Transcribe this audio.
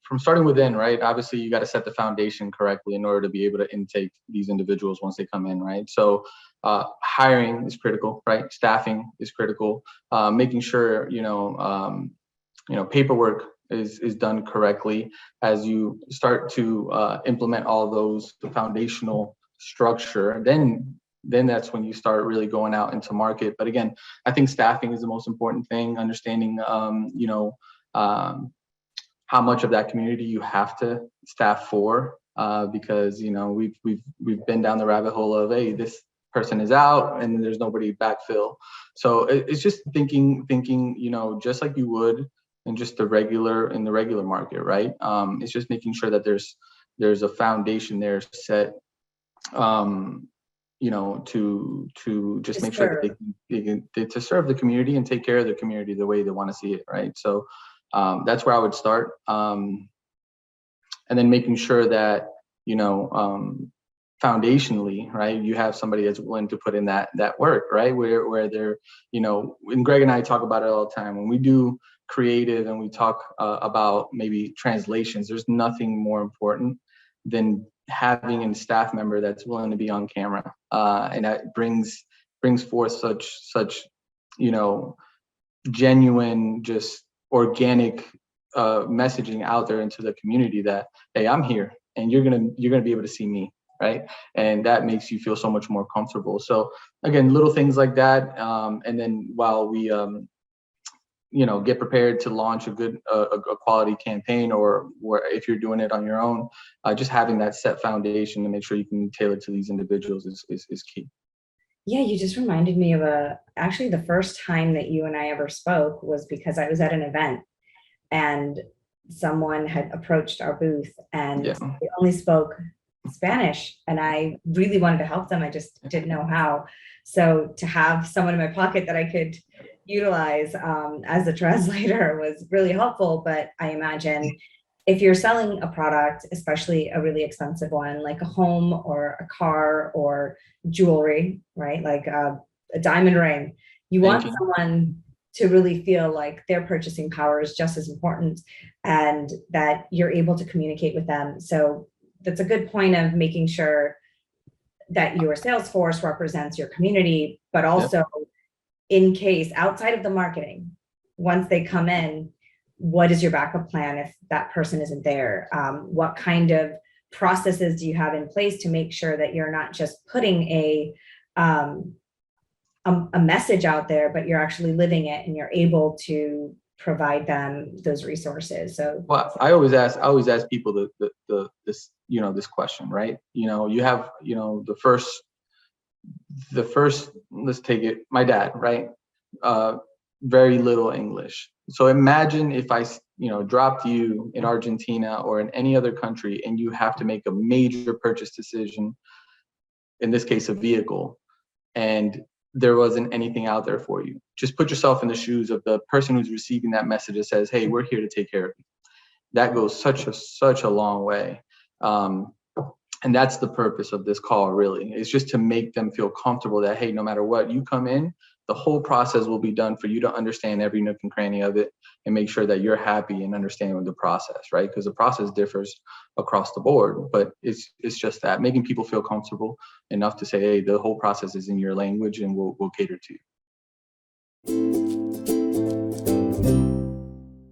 from starting within, right? Obviously, you got to set the foundation correctly in order to be able to intake these individuals once they come in, right? So hiring is critical, right? Staffing is critical. Making sure paperwork is done correctly as you start to implement all those the foundational structure. Then that's when you start really going out into market. But again, I think staffing is the most important thing. Understanding, how much of that community you have to staff for, because we've been down the rabbit hole of, hey, this person is out and there's nobody backfill. So it's just thinking, just like you would in just the regular market, right? It's just making sure that there's a foundation there set, to just make sure that they can to serve the community and take care of the community the way they want to see it, right? So that's where I would start, and then making sure that foundationally, right, you have somebody that's willing to put in that work, right? Where they're, and Greg and I talk about it all the time when we do creative and we talk about maybe translations. There's nothing more important than having a staff member that's willing to be on camera, and that brings forth such genuine, just organic messaging out there into the community that, hey, I'm here and you're gonna be able to see me, right? And that makes you feel so much more comfortable. So again, little things like that, and then while we get prepared to launch a good a quality campaign, or if you're doing it on your own, just having that set foundation to make sure you can tailor to these individuals is key. Yeah, you just reminded me of actually the first time that you and I ever spoke was because I was at an event and someone had approached our booth and they only spoke Spanish, and I really wanted to help them. I just didn't know how. So to have someone in my pocket that I could utilize as a translator was really helpful. But I imagine if you're selling a product, especially a really expensive one, like a home or a car or jewelry, right? Like a diamond ring, you want someone to really feel like their purchasing power is just as important and that you're able to communicate with them. So that's a good point of making sure that your sales force represents your community, but also in case outside of the marketing, once they come in, what is your backup plan if that person isn't there? What kind of processes do you have in place to make sure that you're not just putting a message out there, but you're actually living it and you're able to provide them those resources? So, well, I always ask people this question, right? You have the first. Let's take it. My dad, right? Very little English. So imagine if I dropped you in Argentina or in any other country, and you have to make a major purchase decision. In this case, a vehicle, and there wasn't anything out there for you. Just put yourself in the shoes of the person who's receiving that message that says, hey, we're here to take care of you. That goes such a long way. And that's the purpose of this call, really. It's just to make them feel comfortable that, hey, no matter what, you come in, the whole process will be done for you to understand every nook and cranny of it and make sure that you're happy and understanding the process, right? Because the process differs across the board, but it's just that, making people feel comfortable enough to say, hey, the whole process is in your language and we'll cater to you.